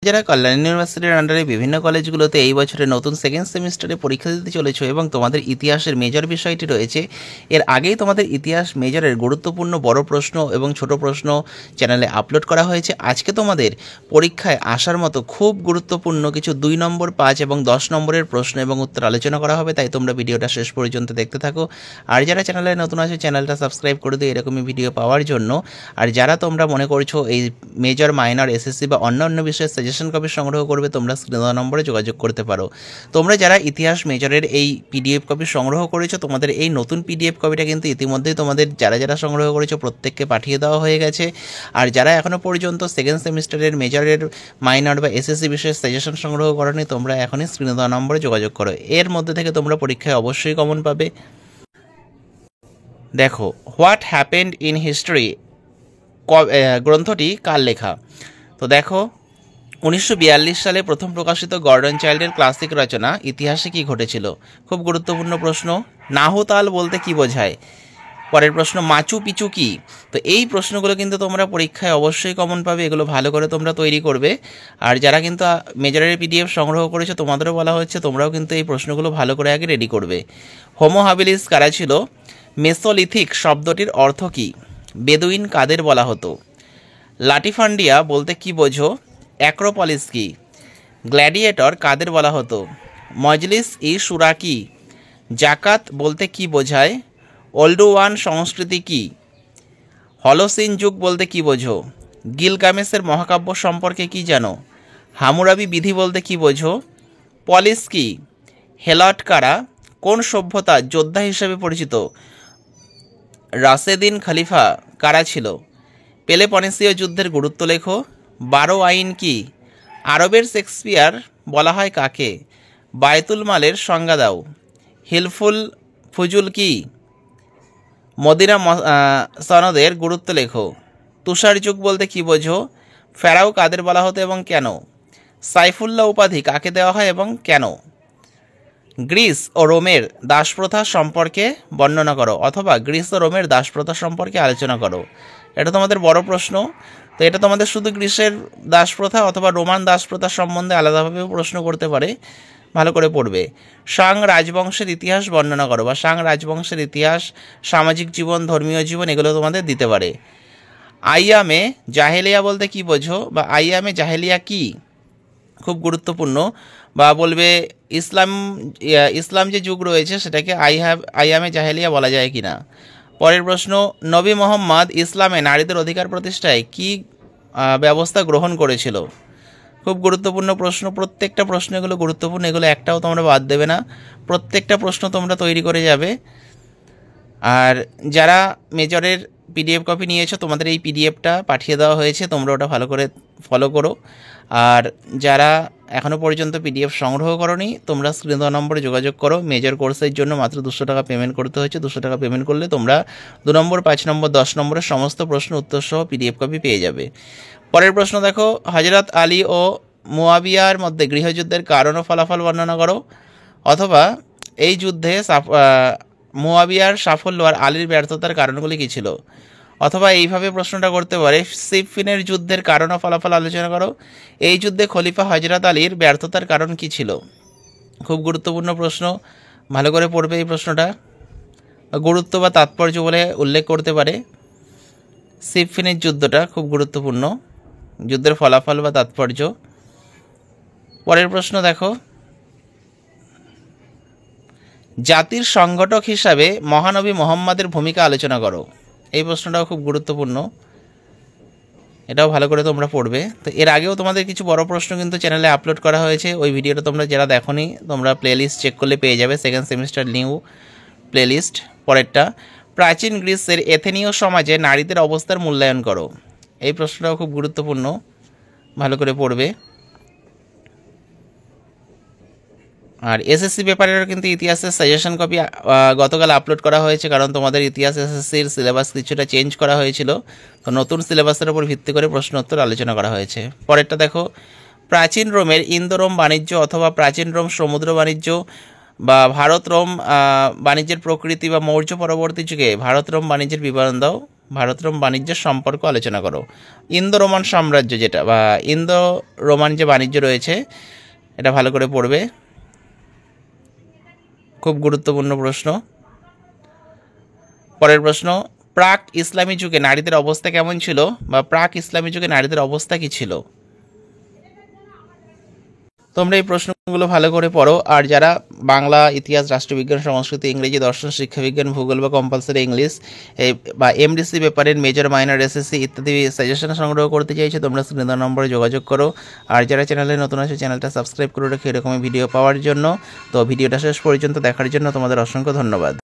যারা কল্যাণ ইউনিভার্সিটির আন্ডারে বিভিন্ন কলেজগুলোতে এই বছরের নতুন সেকেন্ড সেমিস্টারে পরীক্ষা দিতে চলেছো এবং তোমাদের ইতিহাসের মেজর বিষয়টি রয়েছে, এর আগেই তোমাদের ইতিহাস মেজরের গুরুত্বপূর্ণ বড় প্রশ্ন এবং ছোট প্রশ্ন চ্যানেলে আপলোড করা হয়েছে। আজকে তোমাদের পরীক্ষায় আসার মতো খুব গুরুত্বপূর্ণ কিছু 2 নম্বর, 5 এবং 10 নম্বরের প্রশ্ন এবং উত্তর আলোচনা করা হবে, তাই তোমরা ভিডিওটা শেষ পর্যন্ত দেখতে থাকো। আর যারা চ্যানেলে নতুন আছে চ্যানেলটা সাবস্ক্রাইব করে দিও এরকমই ভিডিও পাওয়ার জন্য। আর যারা তোমরা মনে করছো এই মেজর, মাইনর, এসএসসি বা অন্যান্য বিষয়ে সাজেশন কপি সংগ্রহ করবে, তোমরা স্ক্রিনে দেওয়া নম্বরে যোগাযোগ করতে পারো। তোমরা যারা ইতিহাস মেজরের এই পিডিএফ কপি সংগ্রহ করেছো, তোমাদের এই নতুন পিডিএফ কপিটা কিন্তু ইতিমধ্যেই তোমাদের যারা যারা সংগ্রহ করেছো প্রত্যেককে পাঠিয়ে দেওয়া হয়ে গেছে। আর যারা এখনও পর্যন্ত সেকেন্ড সেমিস্টারের মেজরের, মাইনর বা এসএসসি বিষয়ে সাজেশন সংগ্রহ করোনি, তোমরা এখনই স্ক্রিনে দেওয়া নম্বরে যোগাযোগ করো। এর মধ্যে থেকে তোমরা পরীক্ষায় অবশ্যই কমন পাবে। দেখো, হোয়াট হ্যাপেন্ড ইন হিস্ট্রি গ্রন্থটি কার লেখা? তো দেখো, 1942 সালে প্রথম প্রকাশিত গর্ডন চাইল্ডের ক্লাসিক রচনা ইতিহাসে কি ঘটেছিল? খুব গুরুত্বপূর্ণ প্রশ্ন। নাহুতাল বলতে কি বোঝায়? পরের প্রশ্ন, মাচু পিচু কি? তো এই প্রশ্নগুলো কিন্তু তোমরা পরীক্ষায় অবশ্যই কমন পাবে, এগুলো ভালো করে তোমরা তৈরি করবে। আর যারা কিন্তু মেজরের পিডিএফ সংগ্রহ করেছো, তোমাদেরও বলা হচ্ছে তোমরাও কিন্তু এই প্রশ্নগুলো ভালো করে আগে রেডি করবে। হোমো হাবিলিস কারা ছিল? মেসোলিথিক শব্দটির অর্থ কী? বেদুইন কাদের বলা হতো? লাটিফান্ডিয়া বলতে কি বোঝো? অ্যাক্রোপলিস কি? গ্ল্যাডিয়েটর কাদের বলা হতো? মজলিস ই শুরা কি? জাকাত বলতে কি বোঝায়? ওল্ডুওয়ান সংস্কৃতি কি? হলোসিন যুগ বলতে কি বোঝো? গিলগামেশের মহাকাব্য সম্পর্কে কি জানো? হামুরাবি বিধি বলতে কি বোঝো? পলিস কি? হেলট কারা? কোন সভ্যতা যোদ্ধা হিসেবে পরিচিত? রাশেদিন খলিফা কারা ছিল? পেলেপনেসীয় যুদ্ধের গুরুত্ব লেখো। 12 আইন কি? আরবের শেক্সপিয়ার বলা হয় কাকে? বায়তুল মালের সংজ্ঞা দাও। হিলফুল ফুজুল কি? মদিনা সনদের গুরুত্ব লেখো। তুষার যুগ বলতে কি বোঝো? ফেরাও কাদের বলা হতো এবং কেন? সাইফুল্লাহ উপাধি কাকে দেওয়া হয় এবং কেন? গ্রিস ও রোমের দাসপ্রথা সম্পর্কে বর্ণনা করো, অথবা গ্রিস ও রোমের দাসপ্রথা সম্পর্কে আলোচনা করো। এটা তোমাদের বড় প্রশ্ন। তো এটা তোমাদের শুধু গ্রিসের দাসপ্রথা অথবা রোমান দাসপ্রথা সম্বন্ধে আলাদাভাবেও প্রশ্ন করতে পারে, ভালো করে পড়বে। সাং রাজবংশের ইতিহাস বর্ণনা করো, বা সাং রাজবংশের ইতিহাস, সামাজিক জীবন, ধর্মীয় জীবন, এগুলো তোমাদের দিতে পারে। আইয়ামে জাহেলিয়া বলতে কি বোঝো, বা আইয়ামে জাহেলিয়া কি? খুব গুরুত্বপূর্ণ। বা বলবে ইসলাম যে যুগ রয়েছে সেটাকে আইয়ামে জাহেলিয়া বলা যায় কি না। পরের প্রশ্ন, নবী মোহাম্মদ ইসলামে নারীদের অধিকার প্রতিষ্ঠায় কি ব্যবস্থা গ্রহণ করেছিল? খুব গুরুত্বপূর্ণ প্রশ্ন। প্রত্যেকটা প্রশ্ন এগুলো গুরুত্বপূর্ণ, এগুলো একটাও তোমরা বাদ দেবে না, প্রত্যেকটা প্রশ্ন তোমরা তৈরি করে যাবে। আর যারা মেজরের পিডিএফ কপি নিয়েছো, তোমাদের এই পিডিএফটা পাঠিয়ে দেওয়া হয়েছে, তোমরা ওটা ভালো করে ফলো করো। আর যারা এখনও পর্যন্ত পিডিএফ সংগ্রহ করোনি, তোমরা স্ক্রিন দেওয়া নম্বরে যোগাযোগ করো। মেজর কোর্সের জন্য মাত্র 200 টাকা পেমেন্ট করতে হচ্ছে। 200 টাকা পেমেন্ট করলে তোমরা 2 নম্বর, 5 নম্বর, 10 নম্বরের সমস্ত প্রশ্ন উত্তর সহ পিডিএফ কপি পেয়ে যাবে। পরের প্রশ্ন দেখো, হজরত আলী ও মুয়াবিয়ার মধ্যে গৃহযুদ্ধের কারণ ও ফলাফল বর্ণনা করো, অথবা এই যুদ্ধে মুয়াবিয়ার সাফল্য আর আলীর ব্যর্থতার কারণগুলি কী ছিল? অথবা এইভাবে প্রশ্নটা করতে পারে, সিফিনের যুদ্ধের কারণ ও ফলাফল আলোচনা করো। এই যুদ্ধে খলিফা হজরত আলীর ব্যর্থতার কারণ কী ছিল? খুব গুরুত্বপূর্ণ প্রশ্ন, ভালো করে পড়বে এই প্রশ্নটা। গুরুত্ব বা তাৎপর্য বলে উল্লেখ করতে পারে। সিফিনের যুদ্ধটা খুব গুরুত্বপূর্ণ, যুদ্ধের ফলাফল বা তাৎপর্য। পরের প্রশ্ন দেখো, জাতির সংগঠক হিসাবে মহানবী মোহাম্মদের ভূমিকা আলোচনা করো। এই প্রশ্নটাও খুব গুরুত্বপূর্ণ, এটাও ভালো করে তোমরা পড়বে। তো এর আগেও তোমাদের কিছু বড় প্রশ্ন কিন্তু চ্যানেলে আপলোড করা হয়েছে, ওই ভিডিওটা তোমরা যারা দেখোনি তোমরা প্লেলিস্ট চেক করলে পেয়ে যাবে, সেকেন্ড সেমিস্টার নিউ প্লেলিস্ট। পরেরটা, প্রাচীন গ্রিসের এথেনীয় সমাজে নারীদের অবস্থার মূল্যায়ন করো। এই প্রশ্নটাও খুব গুরুত্বপূর্ণ, ভালো করে পড়বে। আর এসএসসি পেপারেরও কিন্তু ইতিহাসের সাজেশন কপি গতকাল আপলোড করা হয়েছে, কারণ তোমাদের ইতিহাস এসএসসির সিলেবাস কিছুটা চেঞ্জ করা হয়েছিল, তো নতুন সিলেবাসের উপর ভিত্তি করে প্রশ্ন উত্তর আলোচনা করা হয়েছে। পরেরটা দেখো, প্রাচীন রোমের ইন্দো রোম বাণিজ্য অথবা প্রাচীন রোম সমুদ্র বাণিজ্য বা ভারত রোম বাণিজ্যের প্রকৃতি, বা মৌর্য পরবর্তী যুগে ভারত রোম বাণিজ্যের বিবরণ দাও। ভারত রোম বাণিজ্যের সম্পর্ক আলোচনা করো। ইন্দো রোমান সাম্রাজ্য যেটা বা ইন্দো রোমান যে বাণিজ্য রয়েছে এটা ভালো করে পড়বে, খুব গুরুত্বপূর্ণ প্রশ্ন। পরের প্রশ্ন, প্রাক ইসলামী যুগে নারীদের অবস্থা কেমন ছিল বা প্রাক ইসলামী যুগে নারীদের অবস্থা কি ছিল? তোমরা এই প্রশ্নগুলো ভালো করে পড়ো। আর যারা বাংলা, ইতিহাস, রাষ্ট্রবিজ্ঞান, সংস্কৃতি, ইংরেজি, দর্শন, শিক্ষাবিজ্ঞান, ভূগোল বা কম্পালসারি ইংলিশ বা এমডিসি পেপারের মেজর, মাইনর, এসএসসি ইত্যাদি সাজেশন সংগ্রহ করতে চাইছো, তোমরা স্ক্রিন দেওয়া নম্বরে যোগাযোগ করো। আর যারা চ্যানেলে নতুন আছে চ্যানেলটা সাবস্ক্রাইব করে রেখে এরকমই ভিডিও পাওয়ার জন্য। তো ভিডিওটা শেষ পর্যন্ত দেখার জন্য তোমাদের অসংখ্য ধন্যবাদ।